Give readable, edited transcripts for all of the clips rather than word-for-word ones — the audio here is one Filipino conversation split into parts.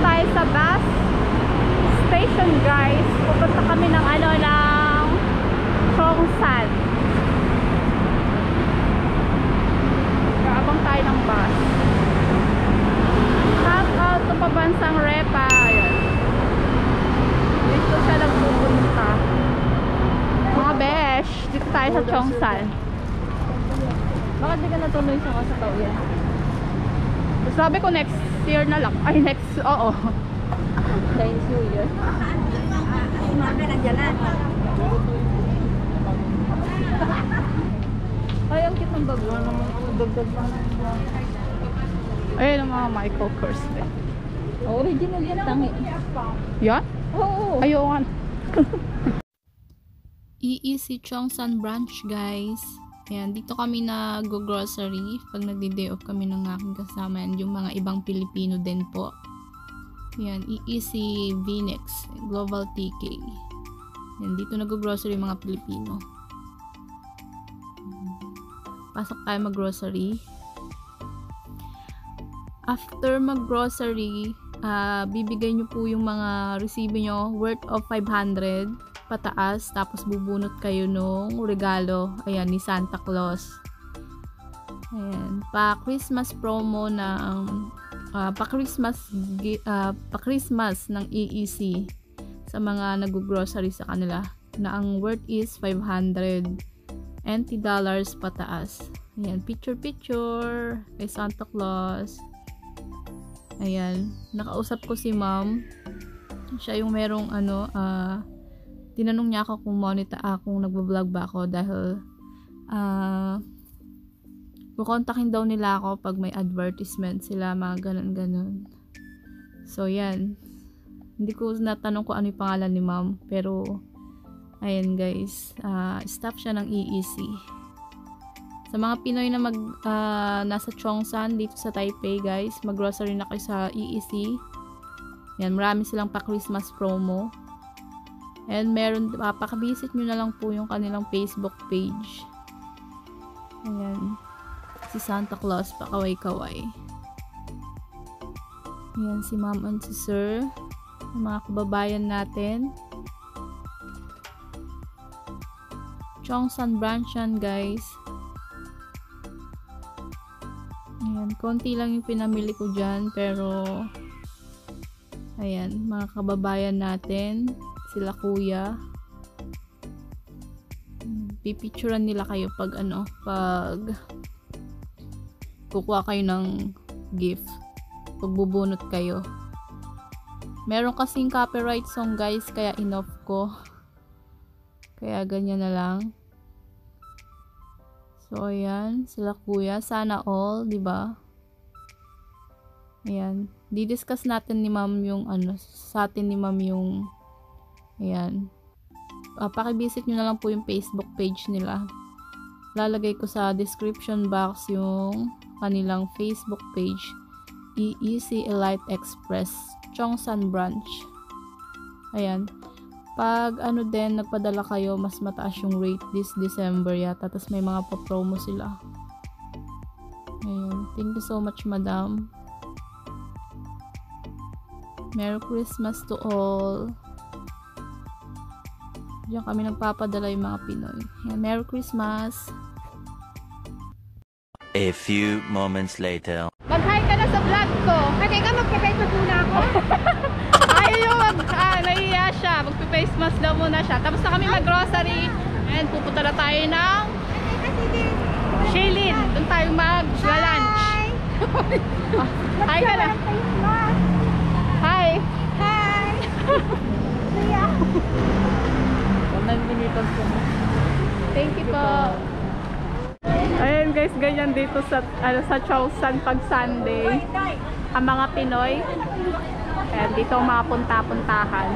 tayo sa bus station, guys. Pupunta kami ng ng Cheongsan. Kaabang tayo ng bus. Shout out to pabansang Repa. Ayan. Dito siya nagpupunta. Mga besh, dito tayo sa Cheongsan. Bakit di ka natuloy sa Kasatawian? Sabi ko next year na lang. Ay, next, oo. Dahil New Year. Ay, ang cute ng bago. Dagdag lang. Ayun ang mga Michael Kors. Original yan, tangi. Yan? Oo. Ayun. EEC Cheongsan branch, guys. Ayan, dito kami nag-grocery pag nagdi-day off kami ng aking kasama. Yan, yung mga ibang Pilipino din po. Ayan, EEC Vinex Global TK. Ayan, dito nag-grocery mga Pilipino. Pasok tayo mag-grocery. After mag-grocery, bibigay nyo po yung mga resibo nyo worth of 500 pataas, tapos bubunot kayo nung regalo, ayan, ni Santa Claus. Ayan, pa-Christmas promo ng pa-Christmas ng EEC sa mga nag-grocery sa kanila, na ang worth is 500 NT dollars pataas. Ayan, picture kay Santa Claus. Ayan, nakausap ko si ma'am. Siya yung merong tinanong niya ako kung kung nagbo-vlog ba ako, dahil kukontakin daw nila ako pag may advertisement sila, mga ganun. So yan, hindi ko natanong kung ano yung pangalan ni ma'am, pero ayan guys, staff siya ng EEC. Sa mga Pinoy na nasa Cheongsan dito sa Taipei, guys, mag-grocery na kayo sa EEC. Yan, marami silang pa-Christmas promo. And meron, pakabisit nyo na lang po yung kanilang Facebook page. Ayan. Si Santa Claus, pakaway-kaway. Ayan, si ma'am and si sir. Yung mga kababayan natin. Cheongsan branch yan, guys. Ayan, konti lang yung pinamili ko dyan, pero ayan, mga kababayan natin. Sila kuya, pipicturean nila kayo pag pag kukuha kayo ng gift, pag bubunot kayo. Meron kasing copyright song, guys, kaya inoff ko, kaya ganyan na lang. So ayan, sila kuya, sana all, diba? Ayan, di-discuss natin ni ma'am yung sa atin ni ma'am yung ayan. Pakivisit nyo na lang po yung Facebook page nila. Lalagay ko sa description box yung kanilang Facebook page, EEC Elite Express Cheongsan branch. Ayan. Pag din nagpadala kayo, mas mataas yung rate this December yata. Tapos may mga pa-promo sila. Ayan. Thank you so much, madam. Merry Christmas to all. Diyan kami nagpapadala yung mga Pinoy. Ayan, Merry Christmas! A few moments later. Mag-hi ka na sa vlog ko! Kasi ka magpa-face mask muna ako. Ayaw yung nahiya siya. Magpa-face mask daw muna siya. Tapos na kami mag-grocery. And pupunta na tayo ng Shailin. Doon tayo mag-lunch. Hi ka na! Hi! Hi! Kuya! Thank you po. Ayun guys, ganyan dito sa Cheongsan pag Sunday. Ang mga Pinoy. Ayan, dito ang mga punta-puntahan.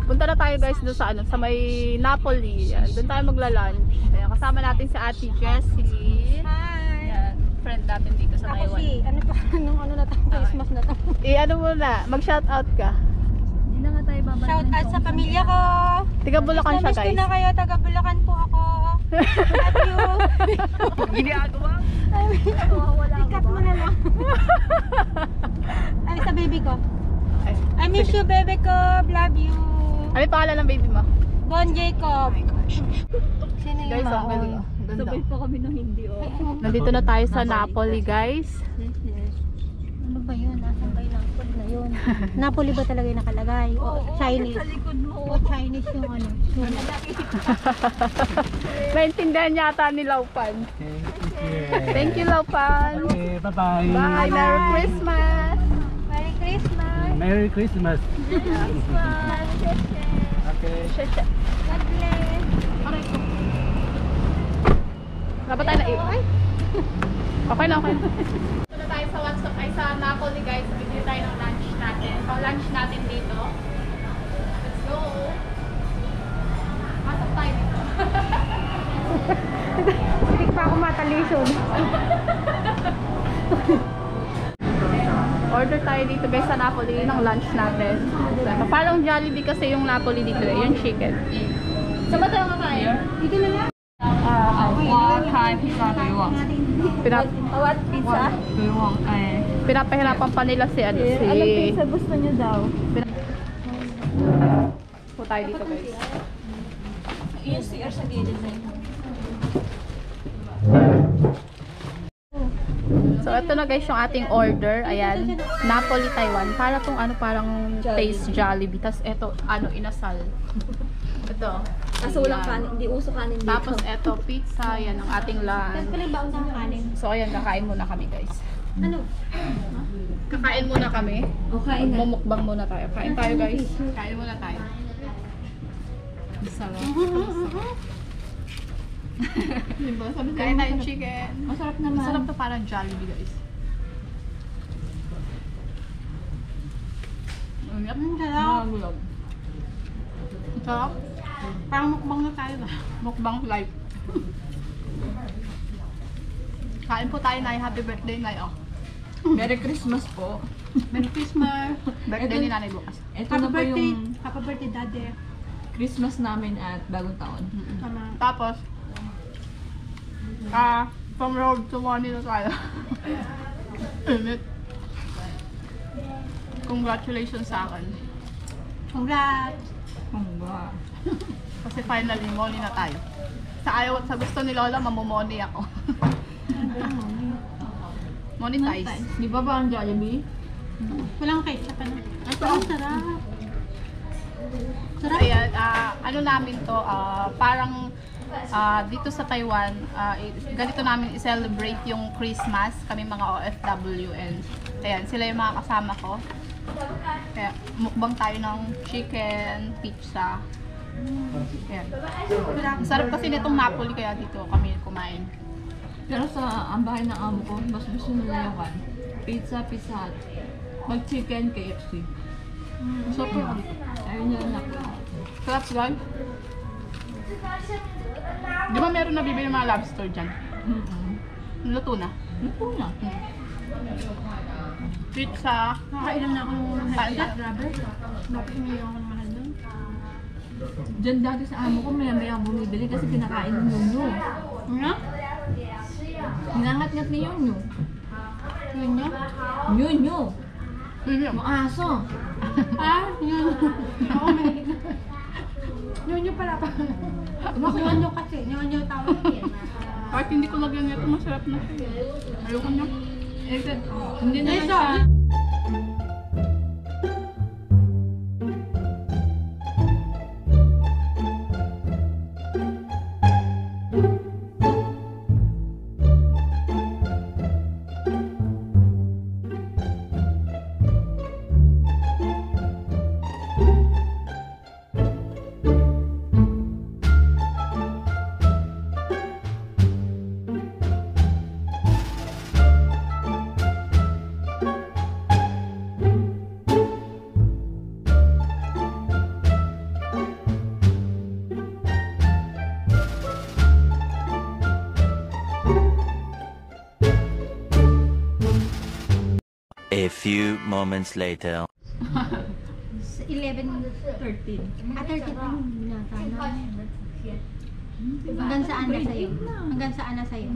Punta na tayo guys doon sa may Napoli. Ayan, doon tayo magla-lunch. Ayan, kasama natin si Ate Jessie. Hi! Ayan, friend natin dito sa Ako Taiwan. ano na to, Christmas na to. Ano muna, mag-shoutout ka. Hindi na nga tayo babalik. Shout out sa pamilya ko. Tiga Bulacan siya, Miss ko guys. na kayo, taga Bulacan po ako. Love you. Ginagawa? Ikat mo na lang. Ay, ko. Okay. I miss you, baby ko. Love you. Ano yung pangalan ng baby mo? Bon Jacob. Sino yung Guys, ang galing. maon? Ang ganda. Sabay pa kami ng hindi, oh. Nandito na tayo sa Napoli, guys. Ano ba yun? Asan ba yung Napoli na yun? Napoli ba talaga yung nakalagay? O Chinese? Sa likod mo. O Chinese yung ano? Naintindihan yata ni Laupan. Thank you, Laupan. Okay, bye-bye. Bye. Merry Christmas. Merry Christmas! Merry Christmas. Okay. God bless! Dapat tayo na-iwan. Okay na, okay na. Dito na tayo sa WhatsApp ay sa Napoli, guys. Bibili tayo ng lunch natin. Pang lunch natin dito. Let's go. Pasok tayo dito. Hindi pa ako matalisod. Order tayo dito, guys, sa Napoli ng lunch natin. Parang Jollibee kasi yung Napoli dito eh. Yung chicken. Saan ba tayo kakain? Dito na lang. What pizza? Pinapahirapan pa nila si ano, si... Anong pizza gusto niyo daw? Po tayo dito, guys. Yung CR sa gilid na yun. So, ito na, guys, yung ating order. Ayan. Napoli, Taiwan. Para tong ano, parang taste Jollibee. Tapos, ito, ano, inasal. Ito. Kaso walang kanin, hindi uso kanin dito. Tapos, ito, pizza. Yan ang ating lunch. Pinagbaon sa kanin. So, ayan, kakain muna kami, guys. Ano? Kakain muna kami. Okay na. Mumukbang muna tayo. Kain tayo, guys. Kain muna tayo. Sarap. Diba? Sabi kain tayo chicken. Masarap naman. Masarap to, parang Jollibee, guys. Ang sarap. Ang sarap. Parang mukbang na tayo na. Mukbang live. Kain po tayo na. Happy birthday na yun. Merry Christmas po. Merry Christmas. Birthday ni nanay bukas. Ito na po yung Happy birthday, daddy. Christmas namin at bagong taon. Tama. Tapos, from road to money na tayo. Init. Congratulations sa akin. Congrats! Hangga. Kasi finally, money na tayo. Sa gusto ni Lola, mamumoni ako. Monetize. Di ba ba ang Jollibee? Walang ketchup ano? Ito ang sarap. Ayan, ano namin to, parang dito sa Taiwan, ganito namin i-celebrate yung Christmas, kami mga OFW, and ayan, sila yung mga kasama ko. Kaya mukbang tayo ng chicken, pizza. Ayan. Ang sarap kasi nitong Napoli, kaya dito kami kumain. Pero sa ang bahay ng amo ko, mas gusto nila yung pizza, pizza hut. Mag-chicken, KFC. So, Ayun niya na po. sarap, guys. Di ba meron na bibili mga lobster dyan? Luto na. Ito na. Pizza. Nakailan na akong Kain tayo. rubber. Bakit hindi ako mahal doon? Diyan dati sa amo ko, maya-maya bumibili kasi kinakain ng Yunyo. Nga? Hinangat-ngat ni Yunyo. Yun yun? Yunyo! Yun. Yung aso! Yun. Ako mahilig na. Yun yun pala pa. Yun yun kasi. Yun yun tawag. Kahit hindi ko lagyan nito, masarap na siya. Ayoko niya. Hindi na Ay, lang so, siya. A few moments later. 11, 13. 13 na sana. Hanggang saan na sa'yo? Hanggang saan na sa'yo?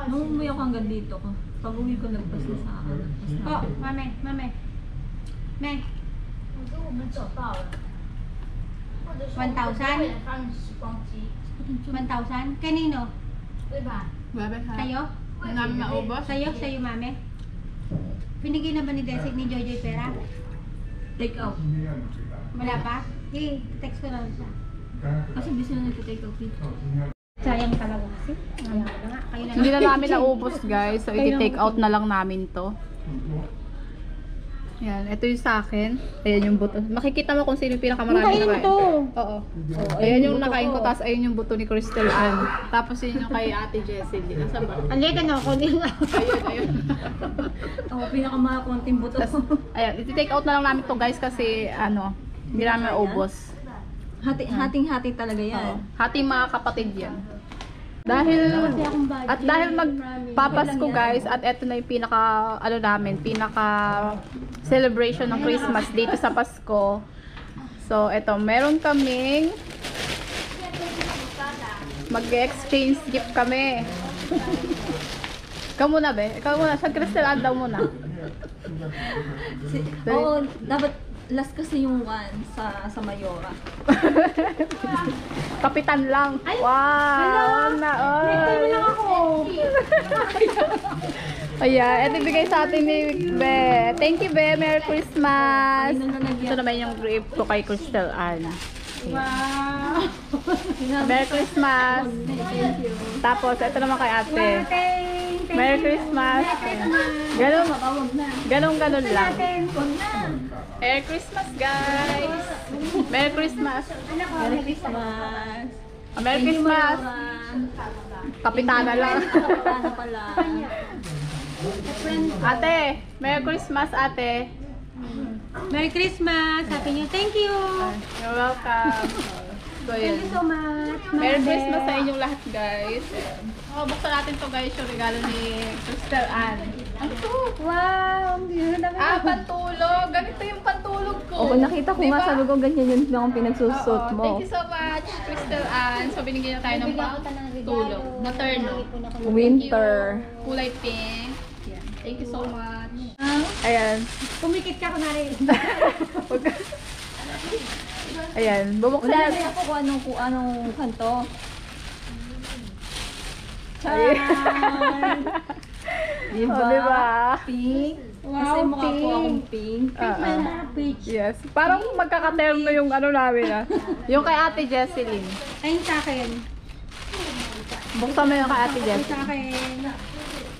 Nung umuwi ako hanggang dito ko, pag uwi ko nagpas na sa akin. Po, mame. Me, 我们找到了，或者说1,000我放时光机， 1,000? Kanino? 对吧？ Bebe ha. Sa'yo? Hindi namin naubos. Sa'yo? Sa'yo, mami? Binigay na ba ni Desig ni Jojoy pera? Take out. Wala pa? Text ko lang siya. Kasi bisa na nagpa-take out dito. Sayang talaga kasi. Kaya na nga. Kayo na Hindi lang. na namin naubos guys. So, i-take out na lang namin to. Yan, ito yung sa akin. Ayan yung buto. Makikita mo kung sino yung pinakamarami Kainin mo nakain. to. Oo. Ayan yung nakain ko, tapos ayun yung buto ni Crystal Ann. Tapos yun yung kay Ate Jessie. Nasaan ba? Alika na ako nila. Ayun. Ako pinakamakonting buto. Ayan, iti-take out na lang namin to guys kasi hindi namin naubos. Hating-hati talaga yan. Hati mga kapatid yan. Dahil magpapasko guys at eto na yung pinaka celebration ng Christmas dito sa Pasko. So eto, meron kaming mag-exchange gift kami. Ikaw muna be, sa Crystal Ann daw muna. Oo, dapat last kasi yung one sa Mayora. Kapitan lang. Wow! Na all. lang ako. Ayan, ito bigay sa atin ni Be. Thank you, Be. Merry Christmas. Ito naman yung gift ko kay Crystal Ann. Wow. Merry Christmas. Tapos, ito naman kay ate. Merry Christmas. Ganun lang. Merry Christmas, guys. Merry Christmas. Merry Christmas. Merry Christmas. Kapitana lang. Kapitana pala. Ate, Merry Christmas, ate. Merry Christmas. Happy New Year. Thank you. You're welcome. So, Thank you so much. Merry Christmas sa inyong lahat, guys. Buksan natin to guys, yung regalo ni Crystal Ann. Ano to? Wow. Pantulog. Ganito yung pantulog ko. Oo, nakita ko nga, sabi ko ganyan yun yung pinagsusot Oo, mo. thank you so much, Crystal Ann. So, binigyan na tayo ng pantulog. Na terno. Winter. Kulay pink. Yan. Thank you so much. Ayan. Kumikit ka kunwari. Ayan. Bubuksan Wala natin. na ako kung anong kanto. Ayan. Diba? Oh, diba? Pink. Wow, Kasi mukha ko pink. akong pink. Peach. Yes. Parang magkakaterno yung namin Yung kay Ate Jesseline. Ayun sa akin. Buksan mo yung kay Ate Ayun Jesseline. sa akin.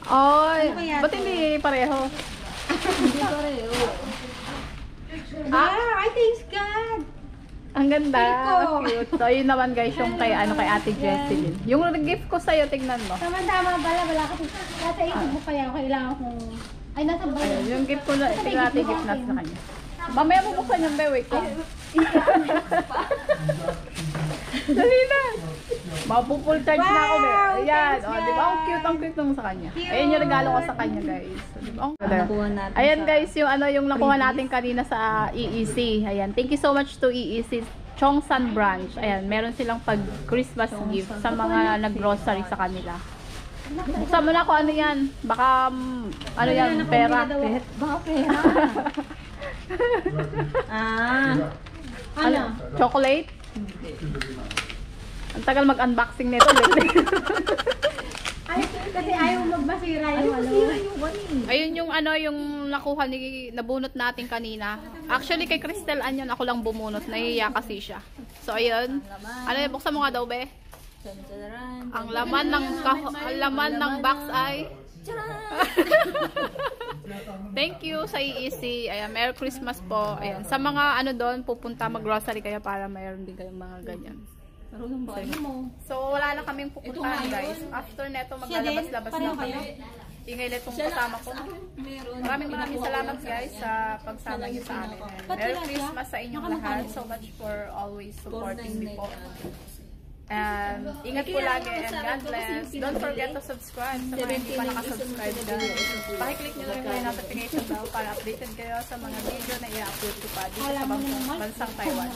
Oy, Ano kaya ba't to? hindi pareho? Hindi pareho. Wow, I thanks God. Ang ganda. Pico. Cute. So, yun naman guys, yung kay Ate Jesseline. Yung gift ko sa'yo, tignan mo. Tama-tama pala. Wala kasi. Nasa isip mo kaya. Kailangan kong... Ay, nasa ba Ayun, yun? yung gift ko na, tignan natin gift na sa kanya. Mamaya mo buksan yung wait ko. Dali na. Mapupull charge na ako, be. Ayan. O, di ba? Ang cute nung sa kanya. Ayan yung regalo ko sa kanya, guys. Di ba? Ang ganda. Nakuha natin Ayan, sa guys, yung nakuha natin kanina sa EEC. Ayan. Thank you so much to EEC Chongsan branch. Ayan, meron silang pag-Christmas gift sa mga nag-grocery sa kanila. Buksan mo na kung ano yan. Baka, ano yan, pera. Baka pera. Ano? Chocolate? Ang tagal mag-unboxing nito. Ay, kasi ayaw magbasira yung ano. Ayun yung yung nakuha nabunot natin kanina. Actually kay Crystal Ann yun, ako lang bumunot. Nahihiya kasi siya. So ayun. Ano yun, buksan mo nga daw, be? Ang laman ng box ay thank you sa EEC. Ayan, Merry Christmas po. Ayan, sa mga doon, pupunta mag-grocery kayo para mayroon din kayong mga ganyan. So, wala na kaming pupuntahan, guys. After neto, maglalabas-labas na kami. Ingay na itong kasama ko. Maraming salamat, guys, sa pagsama niyo sa amin. Merry Christmas sa inyong lahat. So much for always supporting me po. And ingat po lagi and God bless. Don't forget to subscribe sa mga hindi pa nakasubscribe dyan. Pakiclick nyo lang yung notification bell para updated kayo sa mga video na i-upload ko pa dito sa bansang Taiwan.